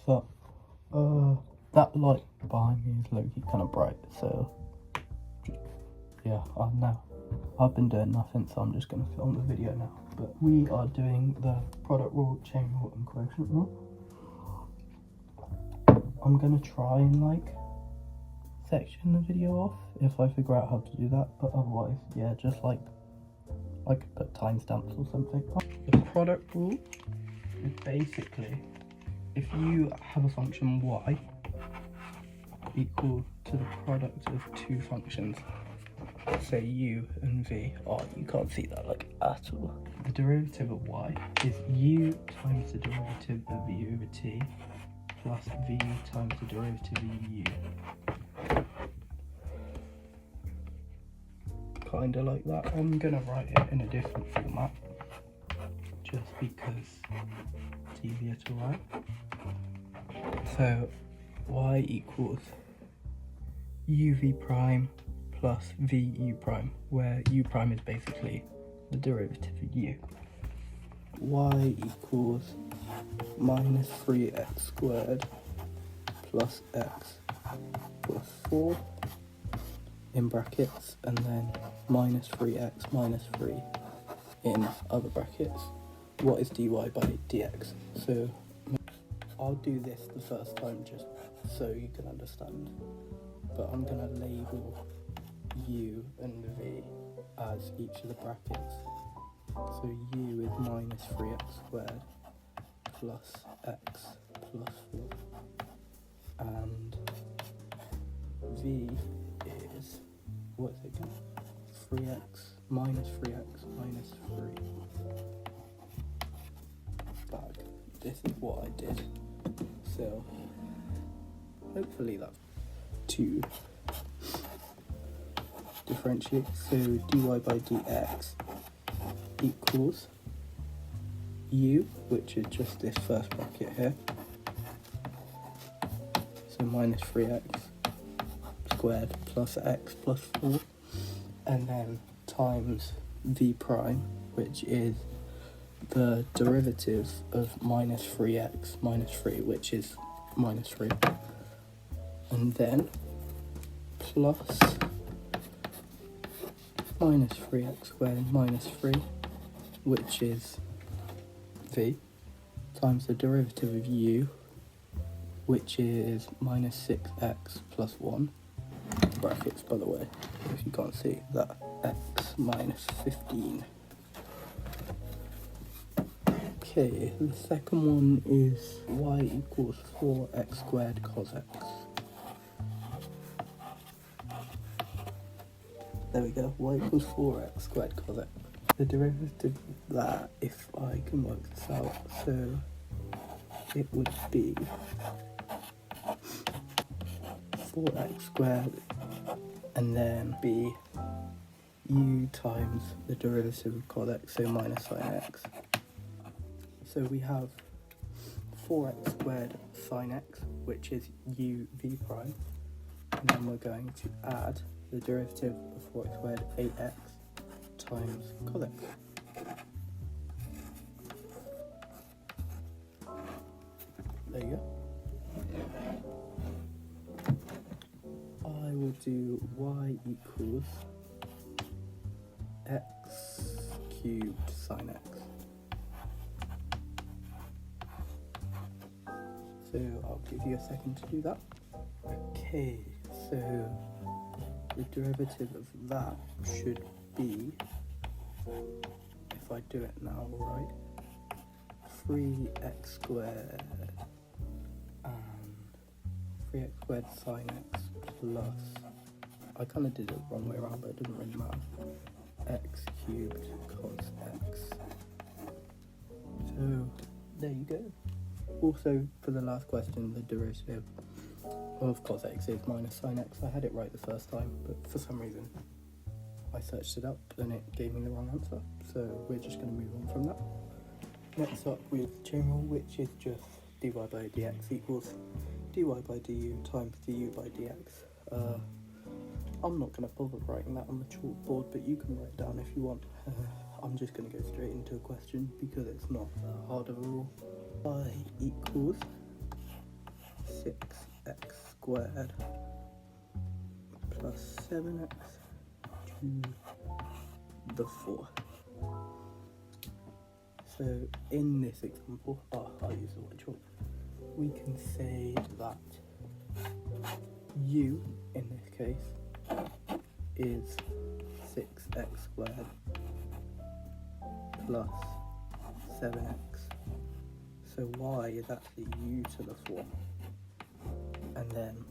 So, that light behind me is low-key kind of bright, so yeah, I know. I've been doing nothing, so I'm just going to film the video now. But we are doing the product rule, chain rule, and quotient rule. I'm going to try and like section the video off if I figure out how to do that, but otherwise, yeah, just like put timestamps or something. The product rule is basically if you have a function y equal to the product of two functions, say u and v. Oh, you can't see that like at all. The derivative of y is u times the derivative of v over t plus v times the derivative of u. Kinda like that. I'm gonna write it in a different format just because it's easier to write. So y equals uv prime plus vu prime, where u prime is basically the derivative of u. Y equals minus 3x squared plus x plus 4 in brackets, and then minus 3x minus 3 in other brackets. What is dy by dx? So I'll do this the first time just so you can understand, but I'm going to label u and v as each of the brackets. So u is minus 3x squared plus x plus 4, and v is, what is it again? 3x minus 3. Bag. This is what I did. So hopefully that's to differentiate. So dy by dx equals u, which is just this first bracket here, so minus 3x squared plus x plus 4, and then times v prime, which is the derivative of minus 3x minus 3, which is minus 3, and then plus minus 3x squared minus 3, which is v, times the derivative of u, which is minus 6x plus 1, brackets by the way, if you can't see that, x minus 15. Okay, the second one is y equals 4x squared cos x. There we go, y equals 4x squared cos x. The derivative of that, if I can work this out, so it would be 4x squared and then be u times the derivative of cos x, so minus sin x. So we have 4x squared sin x, which is u v prime, and then we're going to add the derivative of 4x squared 8x times cos x. There you go. I will do y equals x cubed sin x. So I'll give you a second to do that. Okay, so the derivative of that should be, if I do it now right, 3x squared and 3x squared sin x plus, I kind of did it the wrong way around, but it doesn't really matter, x cubed cos x. So there you go. Also, for the last question, the derivative of cos x is minus sin x. I had it right the first time, but for some reason I searched it up and it gave me the wrong answer. So we're just going to move on from that. Next up with chain rule, which is just dy by dx equals dy by du times du by dx. I'm not going to bother writing that on the chalkboard, but you can write it down if you want. I'm just going to go straight into a question because it's not that hard of a rule. Y equals 6x squared plus 7x to the 4. So in this example, I'll use the white chalk, we can say that u, in this case, is 6x squared plus 7x. So y is actually u to the 4. And then,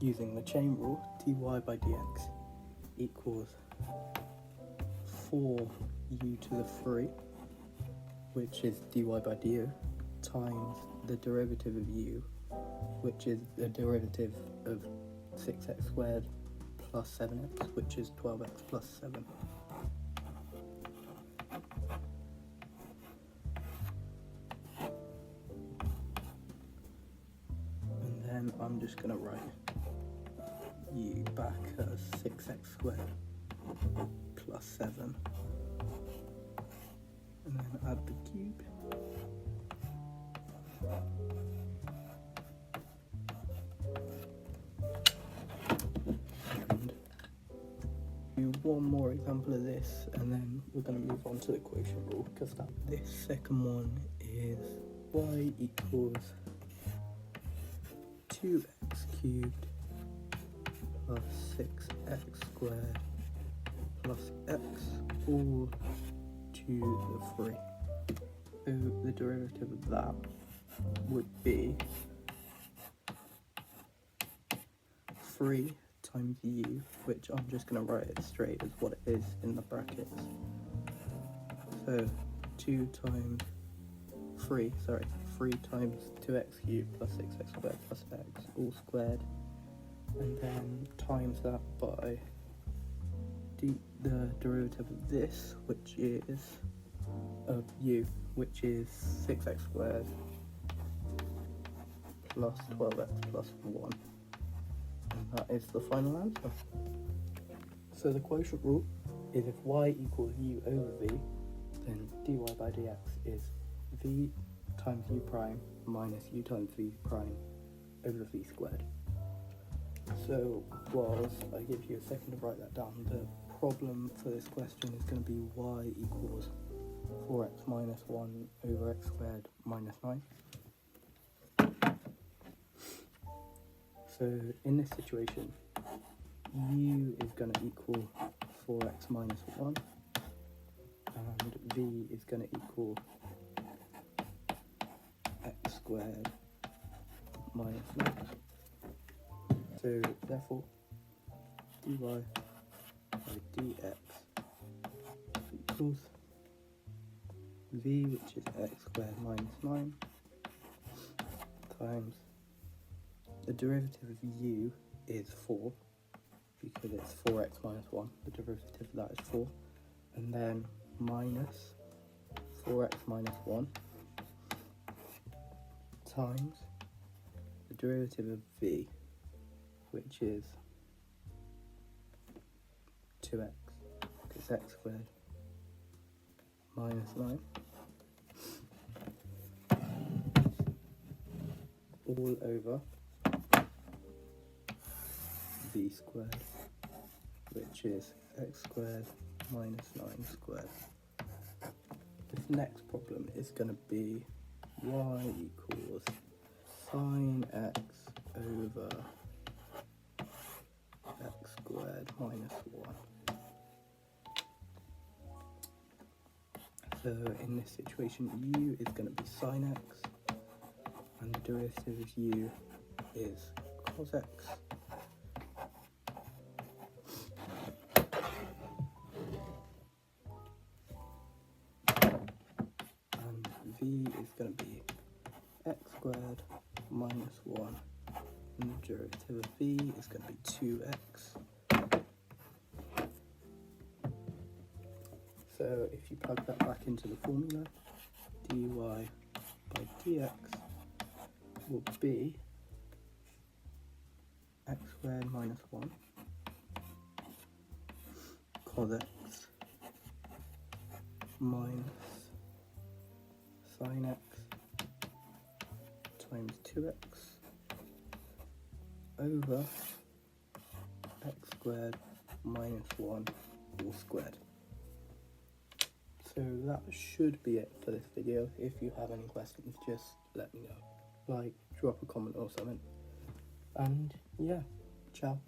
using the chain rule, dy by dx equals 4u to the 3, which is dy by du, times the derivative of u, which is the derivative of 6x squared plus 7x, which is 12x plus 7. And then I'm just going to write u back as 6x squared plus 7. And then add the cube. And do one more example of this, and then we're going to move on to the quotient rule, because this second one is y equals 2x cubed plus 6x squared plus x all to the 3. So the derivative of that would be 3 times u, which I'm just going to write it straight as what it is in the brackets. So 3 times 2x cubed plus 6x squared plus x all squared, and then times that by the derivative of this, which is of u, which is 6x squared plus 12x plus 1. And that is the final answer. So the quotient rule is if y equals u over v, then dy by dx is v times u prime minus u times v prime over v squared. So whilst I give you a second to write that down, the problem for this question is going to be y equals 4x minus 1 over x squared minus 9. So in this situation, u is going to equal 4x minus 1, and v is going to equal x squared minus 9. So therefore, dy by dx equals v, which is x squared minus 9, times the derivative of u is 4, because it's 4x minus 1, the derivative of that is 4, and then minus 4x minus 1 times the derivative of v, which is 2x, because x squared minus 9, all over v squared, which is x squared minus 9 squared. This next problem is going to be y equals sine x over x squared minus 1. So in this situation, u is going to be sine x, and the derivative of u is cos x. And v is going to be x squared minus 1, and the derivative of v is going to be 2x. So if you plug that back into the formula, dy by dx will be x squared minus 1 cos x minus sine x times 2x over x squared minus 1 all squared. So that should be it for this video. If you have any questions, just let me know. Like, drop a comment or something. And yeah, ciao.